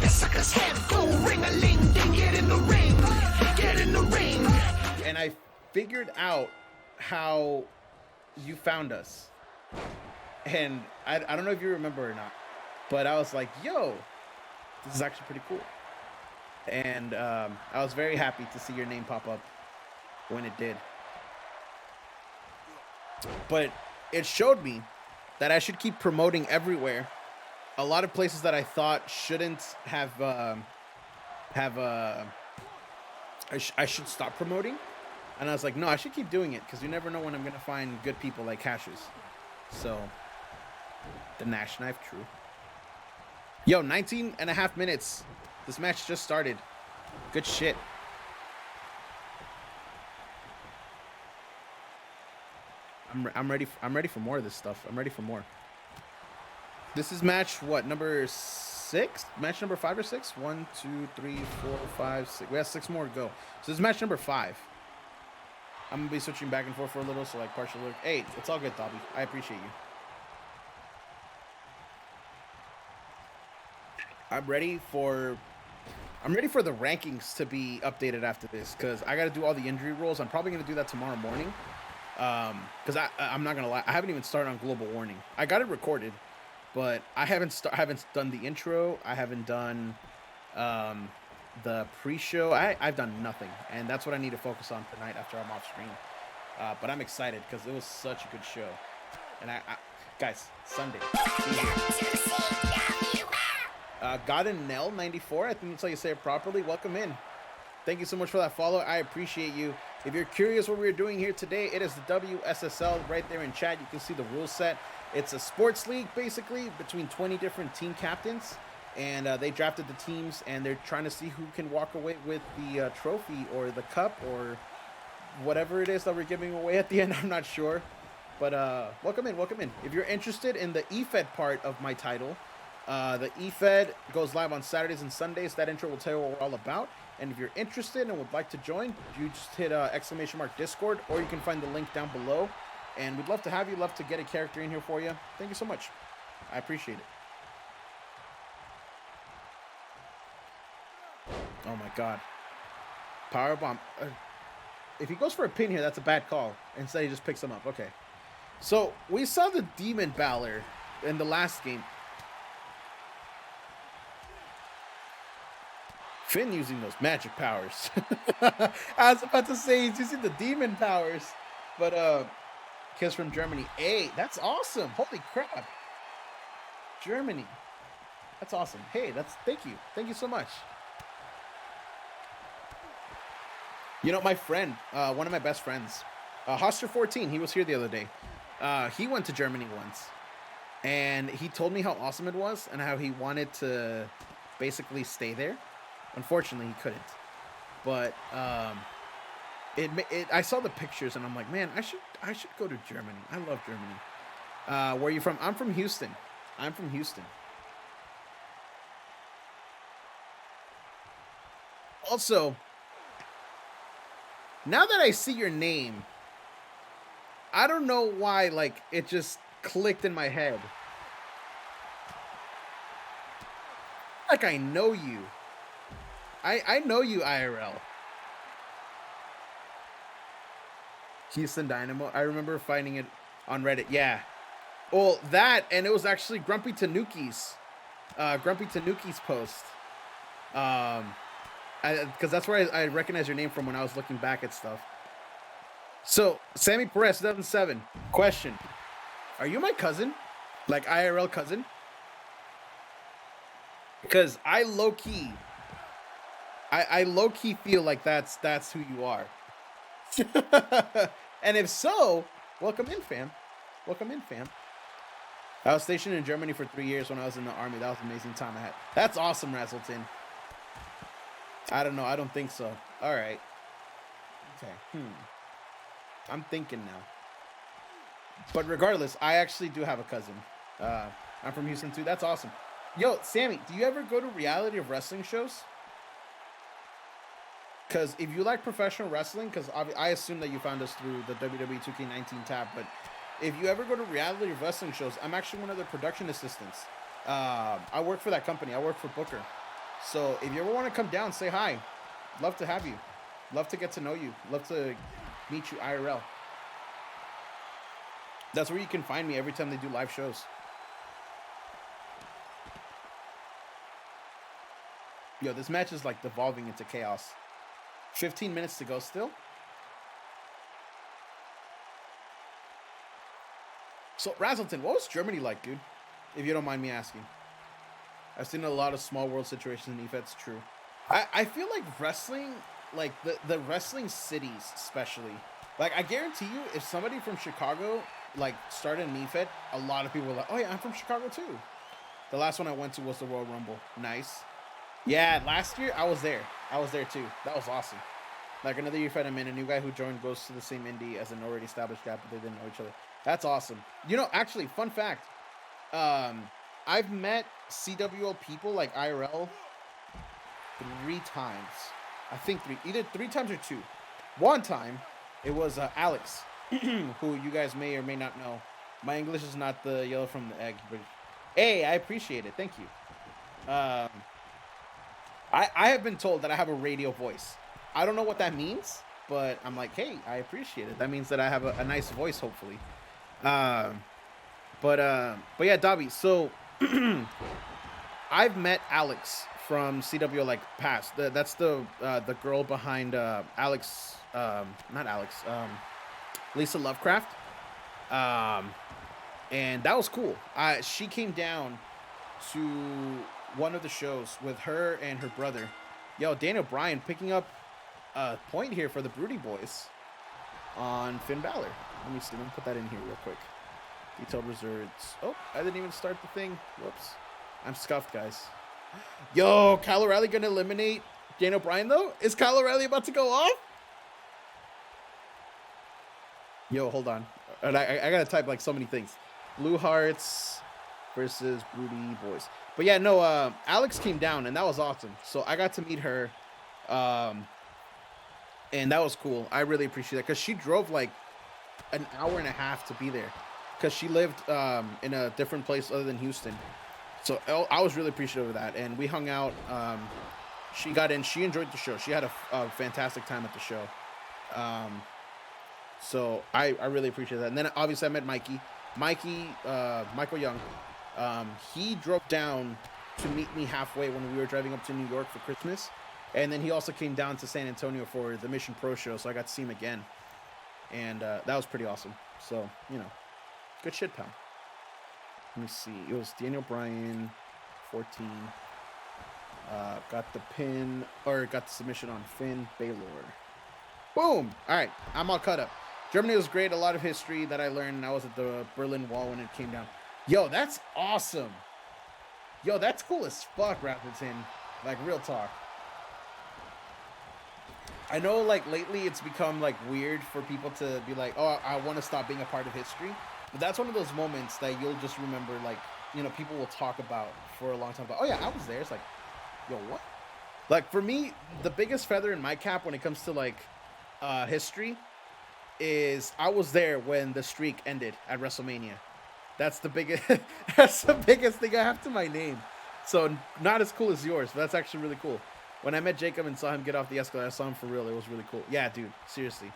a sucker's head. Go ring-a-ling, ding, get in the ring. Get in the ring. And I figured out how you found us. And I don't know if you remember or not, but I was like, yo, this is actually pretty cool. And I was very happy to see your name pop up when it did. But it showed me that I should keep promoting everywhere. A lot of places that I thought shouldn't have I should stop promoting. And I was like, no, I should keep doing it because you never know when I'm going to find good people like Cassius. So, the Nash Knife, true. Yo, 19 and a half minutes. This match just started. Good shit. I'm ready for more of this stuff. I'm ready for more. This is match what, number 6? Match number 5 or 6? 1, 2, 3, 4, 5, 6. We have 6 more to go. So this is match number 5. I'm gonna be switching back and forth for a little, so like partial look. Hey, it's all good, Dobby. I appreciate you. I'm ready for the rankings to be updated after this because I got to do all the injury rolls. I'm probably gonna do that tomorrow morning. Because I'm not gonna lie, I haven't even started on Global Warning. I got it recorded, but I haven't done the intro. I haven't done the pre-show. I've done nothing, and that's what I need to focus on tonight after I'm off screen. But I'm excited because it was such a good show. And I guys, Sunday. Godinell 94, I think that's how you say it properly. Welcome in. Thank you so much for that follow. I appreciate you. If you're curious what we're doing here today, it is the WSSL right there in chat. You can see the rule set. It's a sports league, basically, between 20 different team captains. And they drafted the teams, and they're trying to see who can walk away with the trophy or the cup or whatever it is that we're giving away at the end. I'm not sure. But welcome in, welcome in. If you're interested in the EFED part of my title, the EFED goes live on Saturdays and Sundays. That intro will tell you what we're all about. And if you're interested and would like to join, you just hit ! Discord, or you can find the link down below. And we'd love to have you, love to get a character in here for you. Thank you so much. I appreciate it. Oh my God. Powerbomb. If he goes for a pin here, that's a bad call. Instead, he just picks him up. Okay. So, we saw the Demon Balor in the last game. Finn using those magic powers. I was about to say he's using the demon powers. But, kiss from Germany. Hey, that's awesome. Holy crap. Germany. That's awesome. Hey, thank you. Thank you so much. You know, my friend, one of my best friends, Hoster14, he was here the other day. He went to Germany once. And he told me how awesome it was and how he wanted to basically stay there. Unfortunately, he couldn't. But I saw the pictures and I'm like, man, I should go to Germany. I love Germany. Where are you from? I'm from Houston. I'm from Houston. Also, now that I see your name, I don't know why, like, it just clicked in my head. Like I know you. I know you IRL. Houston Dynamo. I remember finding it on Reddit. Yeah. Well, that, and it was actually Grumpy Tanuki's post. Because that's where I recognize your name from when I was looking back at stuff. So, Sammy Perez, 2007. Question. Are you my cousin? Like IRL cousin? Because I low-key feel like that's who you are. And if so, welcome in, fam. Welcome in, fam. I was stationed in Germany for 3 years when I was in the army. That was an amazing time I had. That's awesome, Razzleton. I don't know. I don't think so. All right. Okay. I'm thinking now. But regardless, I actually do have a cousin. I'm from Houston too. That's awesome. Yo, Sammy, do you ever go to reality of wrestling shows? Because if you like professional wrestling, because I assume that you found us through the WWE 2K19 tab, but if you ever go to reality of wrestling shows, I'm actually one of the production assistants. I work for that company. I work for Booker. So if you ever want to come down, say hi. Love to have you. Love to get to know you. Love to meet you IRL. That's where you can find me every time they do live shows. Yo, this match is like devolving into chaos. 15 minutes to go still. So, Razzleton, what was Germany like, dude? If you don't mind me asking. I've seen a lot of small world situations in EFED, it's true. I feel like wrestling, like the wrestling cities especially, like I guarantee you if somebody from Chicago like started in EFED, a lot of people were like, oh yeah, I'm from Chicago too. The last one I went to was the Royal Rumble. Nice. Yeah, last year I was there. I was there too. That was awesome. Like another EFED I'm in, a new guy who joined goes to the same indie as an already established guy, but they didn't know each other. That's awesome. You know, actually, fun fact. I've met CWL people like IRL 3 times. I think 3. Either 3 times or 2. One time, it was Alex, who you guys may or may not know. My English is not the yellow from the egg, but hey, I appreciate it. Thank you. I have been told that I have a radio voice. I don't know what that means, but I'm like, hey, I appreciate it. That means that I have a nice voice, hopefully. But yeah, Dobby. So I've met Alex from CW like past. That's the girl behind Alex. Not Alex. Lisa Lovecraft. And that was cool. She came down to one of the shows with her and her brother. Yo, Daniel Bryan picking up a point here for the Broodi boys on Finn Balor. Let me put that in here real quick. Detailed results. Oh, I didn't even start the thing. Whoops. I'm scuffed, guys. Yo, Kyle O'Reilly gonna eliminate Daniel Bryan though? Is Kyle O'Reilly about to go off? Yo, hold on. I gotta type like so many things. Bluehearts versus Broodi boys. But yeah, no, Alex came down and that was awesome. So I got to meet her. And that was cool. I really appreciate that because she drove like an hour and a half to be there because she lived in a different place other than Houston. So I was really appreciative of that. And we hung out. She got in. She enjoyed the show. She had a fantastic time at the show. So I really appreciate that. And then obviously I met Michael Young. He drove down to meet me halfway when we were driving up to New York for Christmas. And then he also came down to San Antonio for the Mission Pro show, so I got to see him again. And that was pretty awesome. So, you know, good shit, pal. Let me see. It was Daniel Bryan, 14. Got the submission on Finn Balor. Boom! All right, I'm all cut up. Germany was great. A lot of history that I learned. I was at the Berlin Wall when it came down. Yo, that's awesome. Yo, that's cool as fuck, Rapidton. Like, real talk. I know, like, lately it's become, like, weird for people to be like, oh, I want to stop being a part of history. But that's one of those moments that you'll just remember, like, you know, people will talk about for a long time. But, oh, yeah, I was there. It's like, yo, what? Like, for me, the biggest feather in my cap when it comes to, like, history is I was there when the streak ended at WrestleMania. That's the biggest, that's the biggest thing I have to my name. So, not as cool as yours, but that's actually really cool. When I met Jacob and saw him get off the escalator, I saw him for real. It was really cool. Yeah, dude. Seriously.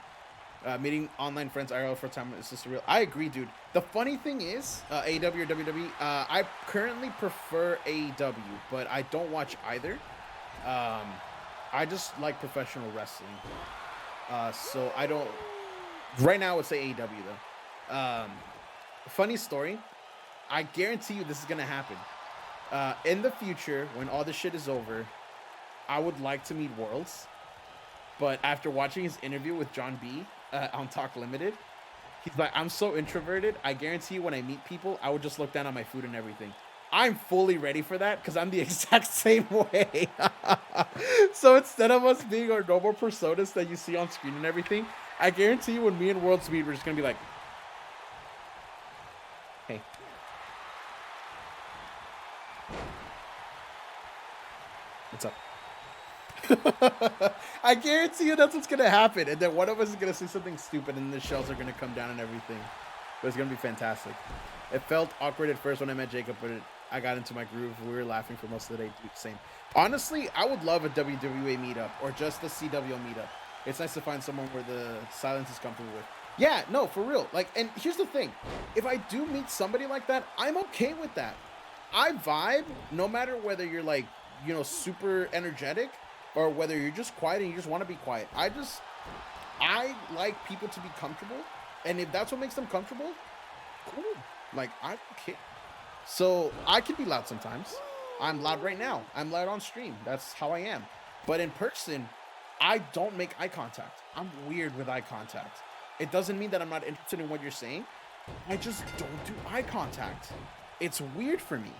Meeting online friends IRL for a time is just real. I agree, dude. The funny thing is, AEW or WWE, I currently prefer AEW, but I don't watch either. I just like professional wrestling. So I don't... Right now, I would say AEW, though. Funny story. I guarantee you this is going to happen. In the future, when all this shit is over... I would like to meet Worlds, but after watching his interview with John B on Talk Limited, he's like, I'm so introverted. I guarantee you when I meet people, I would just look down on my food and everything. I'm fully ready for that because I'm the exact same way. So instead of us being our normal personas that you see on screen and everything, I guarantee you when me and Worlds meet, we're just going to be like, hey. What's up? I guarantee you that's what's gonna happen, and then one of us is gonna say something stupid, and the shells are gonna come down and everything. But it's gonna be fantastic. It felt awkward at first when I met Jacob, but I got into my groove. We were laughing for most of the day. Dude, same. Honestly, I would love a WWA meetup or just a CWL meetup. It's nice to find someone where the silence is comfortable with. Yeah, no, for real. Like, and here's the thing. If I do meet somebody like that, I'm okay with that. I vibe no matter whether you're like, you know, super energetic or whether you're just quiet and you just want to be quiet. I like people to be comfortable. And if that's what makes them comfortable, cool. Like, I don't care. So I can be loud sometimes. I'm loud right now. I'm loud on stream. That's how I am. But in person, I don't make eye contact. I'm weird with eye contact. It doesn't mean that I'm not interested in what you're saying. I just don't do eye contact. It's weird for me.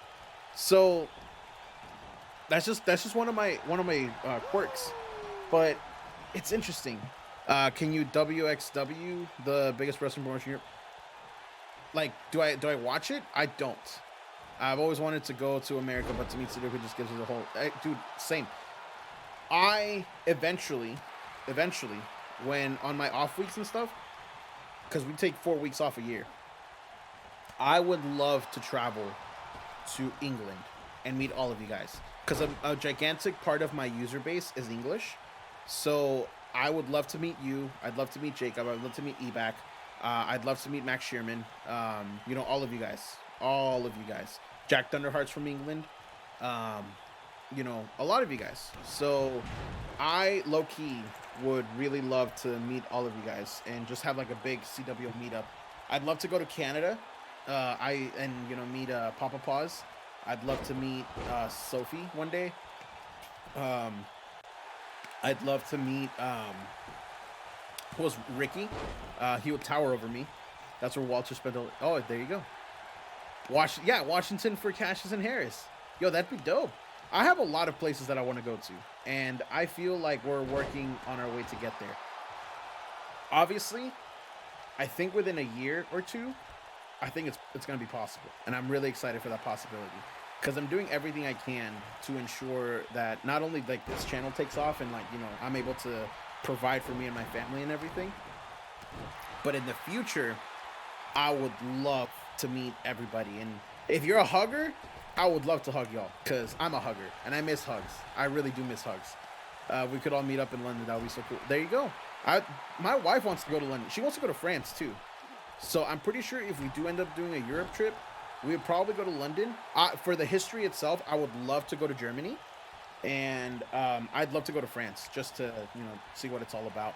So that's just one of my quirks. But it's interesting. Can you WXW the biggest wrestling promotion here? Like, do I watch it? I don't. I've always wanted to go to America, but to meet Sudoku just gives you the whole... dude, same. I eventually, when on my off weeks and stuff, because we take 4 weeks off a year, I would love to travel to England and meet all of you guys. Because a gigantic part of my user base is English. So I would love to meet you. I'd love to meet Jacob. I'd love to meet Ebac. I'd love to meet Max Shearman. You know, all of you guys. All of you guys. Jack Thunderheart's from England. You know, a lot of you guys. So I low-key would really love to meet all of you guys and just have like a big CW meetup. I'd love to go to Canada. You know, meet Papa Paws. I'd love to meet Sophie one day. I'd love to meet who was Ricky. He would tower over me. That's where Walter spent. Oh, there you go. Washington for Cassius and Harris. Yo, that'd be dope. I have a lot of places that I want to go to, and I feel like we're working on our way to get there. Obviously, I think within a year or two, I think it's going to be possible, and I'm really excited for that possibility because I'm doing everything I can to ensure that not only like this channel takes off and like, you know, I'm able to provide for me and my family and everything, but in the future, I would love to meet everybody. And if you're a hugger, I would love to hug y'all because I'm a hugger and I miss hugs. I really do miss hugs. We could all meet up in London. That would be so cool. There you go. My wife wants to go to London. She wants to go to France too. So I'm pretty sure if we do end up doing a Europe trip, we would probably go to London. For the history itself, I would love to go to Germany. And I'd love to go to France just to, you know, see what it's all about.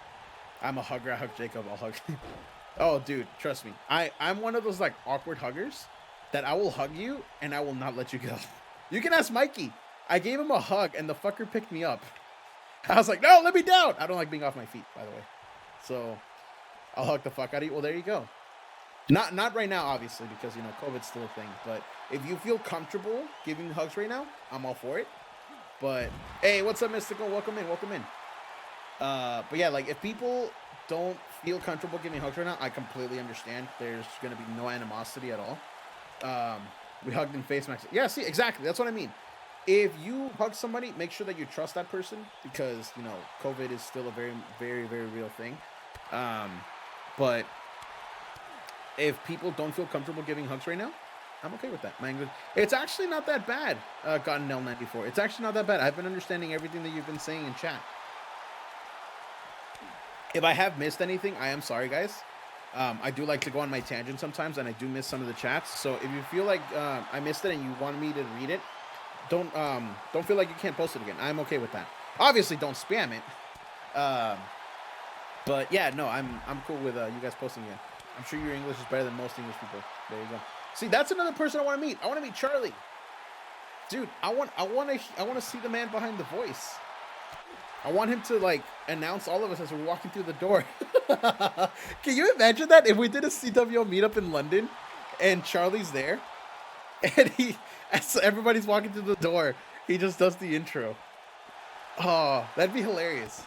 I'm a hugger. I hug Jacob. I'll hug. Oh, dude, trust me. I'm one of those like awkward huggers that I will hug you and I will not let you go. You can ask Mikey. I gave him a hug and the fucker picked me up. I was like, no, let me down. I don't like being off my feet, by the way. So I'll hug the fuck out of you. Well, there you go. Not right now, obviously, because, you know, COVID's still a thing. But if you feel comfortable giving hugs right now, I'm all for it. But hey, what's up, Mystical? Welcome in. But yeah, like if people don't feel comfortable giving hugs right now, I completely understand. There's gonna be no animosity at all. We hugged in face max. Yeah, see, exactly. That's what I mean. If you hug somebody, make sure that you trust that person because, you know, COVID is still a very, very, very real thing. But if people don't feel comfortable giving hugs right now, I'm okay with that. My English, it's actually not that bad. Gotten L94. It's actually not that bad. I've been understanding everything that you've been saying in chat. If I have missed anything, I am sorry, guys. I do like to go on my tangent sometimes, and I do miss some of the chats. So if you feel like I missed it and you want me to read it, don't feel like you can't post it again. I'm okay with that. Obviously, don't spam it. But yeah, no, I'm cool with you guys posting again. I'm sure your English is better than most English people. There you go. See, that's another person I want to meet. I want to meet Charlie. Dude, I want to see the man behind the voice. I want him to like announce all of us as we're walking through the door. Can you imagine that if we did a CWO meetup in London and Charlie's there and as everybody's walking through the door, he just does the intro. Oh, that'd be hilarious.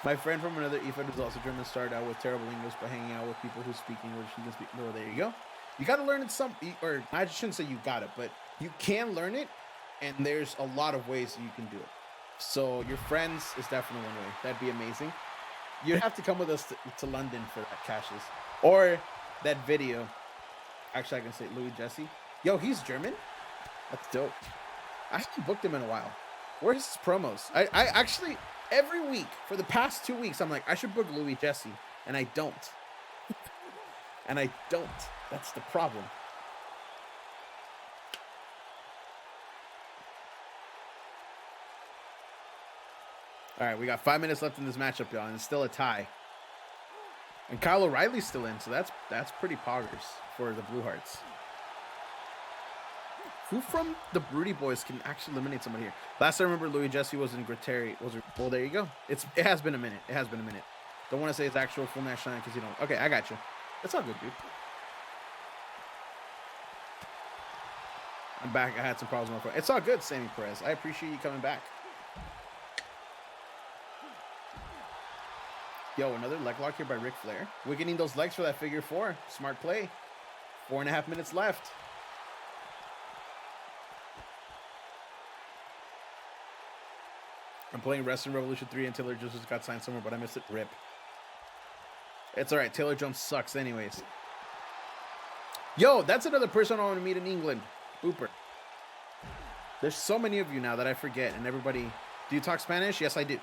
My friend from another EFED who's also German started out with terrible English by hanging out with people who speak English. He can speak. No, there you go. You got to learn it or I shouldn't say you got it, but you can learn it, and there's a lot of ways you can do it. So your friends is definitely one way. That'd be amazing. You'd have to come with us to London for that, Cassius. Or that video. Actually, I can say Louis Jesse. Yo, he's German? That's dope. I haven't booked him in a while. Where's his promos? I actually, every week, for the past 2 weeks, I'm like, I should book Louis Jesse. And I don't. And I don't. That's the problem. All right, we got 5 minutes left in this matchup, y'all, and it's still a tie. And Kyle O'Reilly's still in, so that's pretty poggers for the Bluehearts. Who from the Broodi boys can actually eliminate somebody here? Last I remember, Louis Jesse was in Greteri. Well, there you go. It has been a minute. It has been a minute. Don't want to say it's actual full match time because you don't. Okay, I got you. It's all good, dude. I'm back. I had some problems with my phone. It's all good, Sammy Perez. I appreciate you coming back. Yo, another leg lock here by Ric Flair. We're getting those legs for that figure four. Smart play. 4.5 minutes left. I'm playing Wrestling Revolution 3 and Taylor Jones just got signed somewhere, but I missed it. Rip. It's all right. Taylor Jones sucks anyways. Yo, that's another person I want to meet in England. Booper. There's so many of you now that I forget, and everybody... Do you talk Spanish? Yes, I do.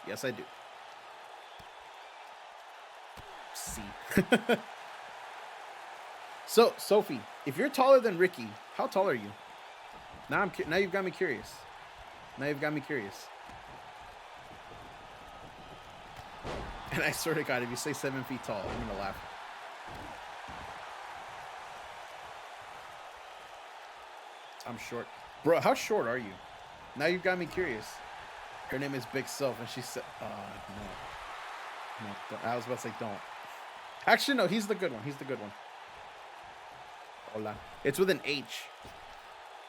Yes, I do. See. So, Sophie, if you're taller than Ricky, how tall are you? Now you've got me curious. Now you've got me curious. And I swear to God, if you say 7 feet tall, I'm gonna laugh. I'm short. Bro, how short are you? Now you've got me curious. Her name is Big Soph, and she said, no. No, I was about to say don't. Actually, no, he's the good one. He's the good one. Hola. It's with an H.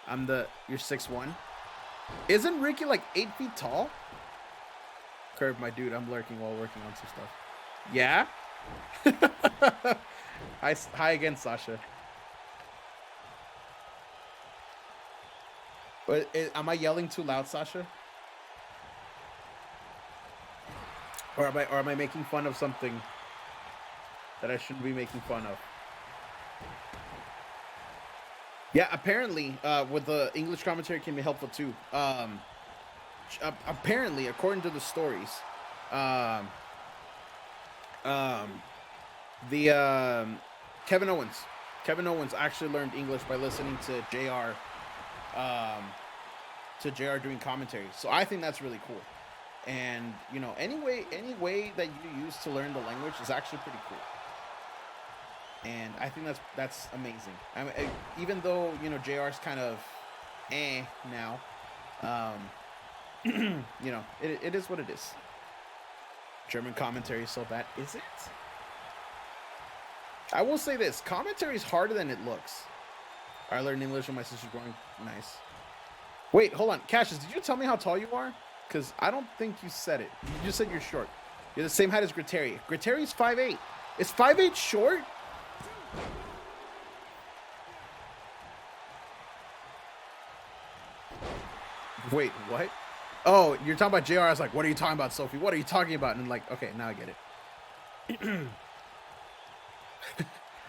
You're 6'1". Isn't Ricky like 8 feet tall? Curve, my dude, I'm lurking while working on some stuff. Yeah? Hi again, Sasha. But am I yelling too loud, Sasha? Or am I making fun of something that I shouldn't be making fun of? Yeah, apparently, with the English commentary can be helpful too. Apparently, according to the stories, Kevin Owens actually learned English by listening to JR, doing commentary. So I think that's really cool. And you know, any way that you use to learn the language is actually pretty cool. And I think that's amazing. I mean, even though, you know, JR's kind of now, you know, it is what it is. German commentary is so bad. Is it? I will say this. Commentary is harder than it looks. I learned English when my sister's growing. Nice. Wait, hold on. Cassius, did you tell me how tall you are? Because I don't think you said it. You just said you're short. You're the same height as Greteri. Greteri's 5'8". Is 5'8" short? Wait, what? Oh, you're talking about JR. I was like, what are you talking about, Sophie? What are you talking about? And I'm like, okay, now I get it.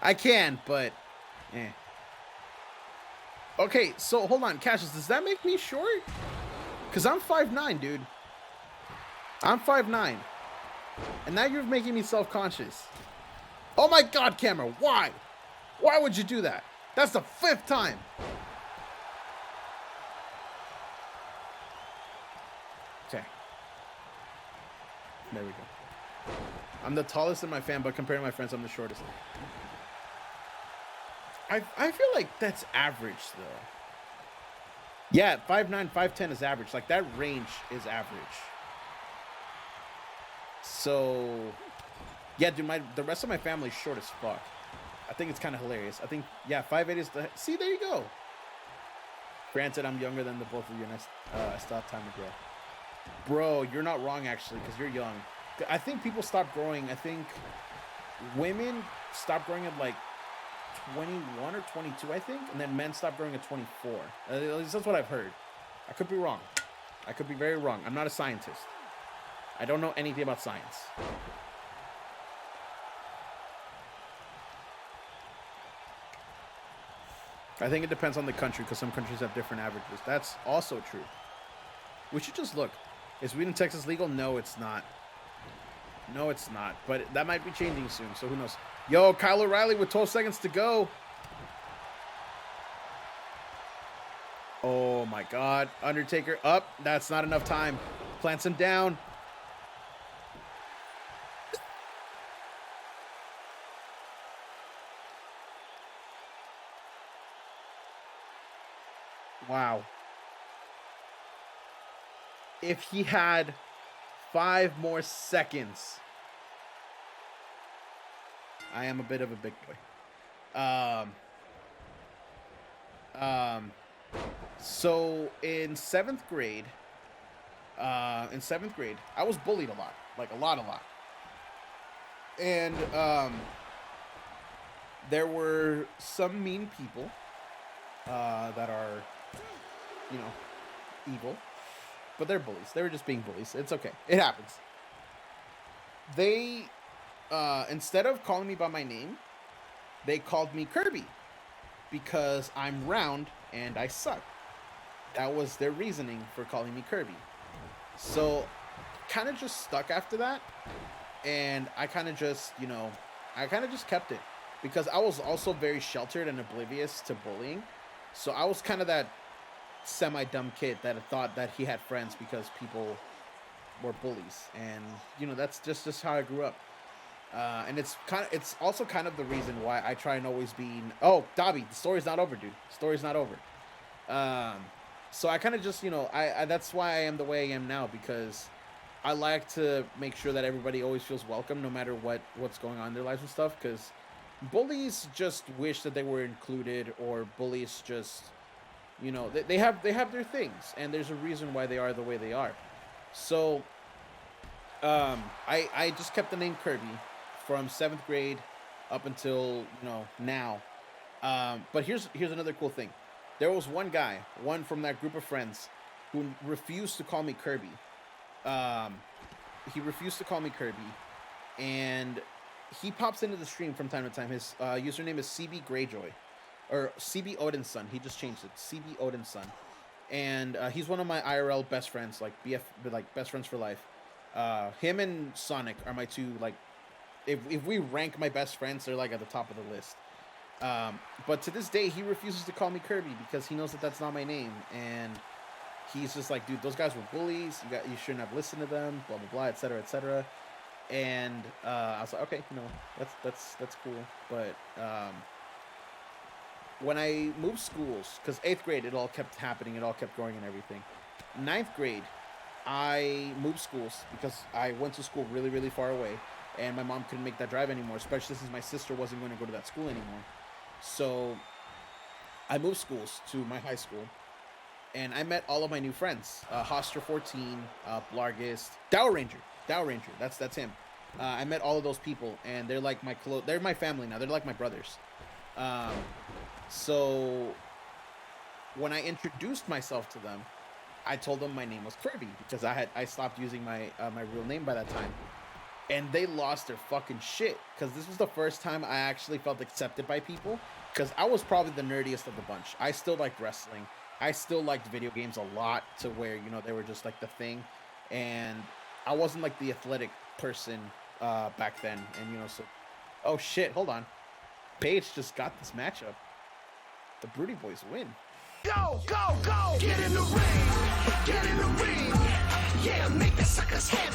I can, but okay, so hold on, Cassius, does that make me short? Because I'm 5'9", dude. I'm 5'9". And now you're making me self-conscious. Oh my God, camera, why? Why would you do that? That's the 5th time. Okay. There we go. I'm the tallest in my fam, but compared to my friends, I'm the shortest. I feel like that's average, though. Yeah, 5'9", 5'10" is average. Like, that range is average. So, yeah, dude, the rest of my family is short as fuck. I think it's kind of hilarious. I think, yeah, 5'8" is the... See, there you go. Granted, I'm younger than the both of you, and I still have time to grow. Bro, you're not wrong, actually, because you're young. I think people stop growing. I think women stop growing at, like, 21 or 22, I think, and then men stop growing at 24. At least that's what I've heard. I could be wrong. I could be very wrong. I'm not a scientist. I don't know anything about science. I think it depends on the country because some countries have different averages. That's also true. We should just look. Is weed in Texas legal? No, it's not. No, it's not. But that might be changing soon, so who knows? Yo, Kyle O'Reilly with 12 seconds to go. Oh, my God. Undertaker up. That's not enough time. Plants him down. Wow. If he had 5 more seconds, I am a bit of a big boy. So in 7th grade, I was bullied a lot, like a lot. And there were some mean people that are, you know, evil, but they're bullies. They were just being bullies. It's okay. It happens. They, instead of calling me by my name, they called me Kirby because I'm round and I suck. That was their reasoning for calling me Kirby. So kind of just stuck after that. And I kind of just, you know, I kind of just kept it because I was also very sheltered and oblivious to bullying. So I was kind of that semi-dumb kid that thought that he had friends because people were bullies. And, you know, that's just how I grew up. And it's also kind of the reason why I try and always be, oh, Dobby, the story's not over, dude. The story's not over. So I kind of just, you know, I that's why I am the way I am now, because I like to make sure that everybody always feels welcome no matter what's going on in their lives and stuff, because bullies just wish that they were included, or bullies just, you know, they have their things, and there's a reason why they are the way they are. So I just kept the name Kirby from 7th grade up until, you know, now. But here's another cool thing. There was one from that group of friends who refused to call me Kirby. He refused to call me Kirby, and he pops into the stream from time to time. His username is CB Greyjoy, or CB Odin's son. He just changed it, CB Odin's son, and he's one of my IRL best friends, like like best friends for life. Him and Sonic are my two, like, if we rank my best friends, they're like at the top of the list. But to this day, he refuses to call me Kirby because he knows that that's not my name, and he's just like, dude, those guys were bullies. You shouldn't have listened to them. Blah blah blah, etc. etc. And I was like, okay, you know, that's cool. But when I moved schools, because 8th grade it all kept happening, it all kept growing and everything. 9th grade, I moved schools because I went to school really, really far away, and my mom couldn't make that drive anymore, especially since my sister wasn't going to go to that school anymore. So I moved schools to my high school, and I met all of my new friends. Hoster 14, Blargist, Dow Ranger, that's him. I met all of those people, and they're like they're my family now. They're like my brothers. So when I introduced myself to them, I told them my name was Kirby because I stopped using my real name by that time. And they lost their fucking shit because this was the first time I actually felt accepted by people, because I was probably the nerdiest of the bunch. I still liked wrestling. I still liked video games a lot, to where, you know, they were just like the thing. And I wasn't like the athletic person back then. And, you know, so, oh shit, hold on. Paige just got this matchup. The Broodi boys win. Go, go, go! Get in the ring! Get in the ring! Yeah, make the suckers head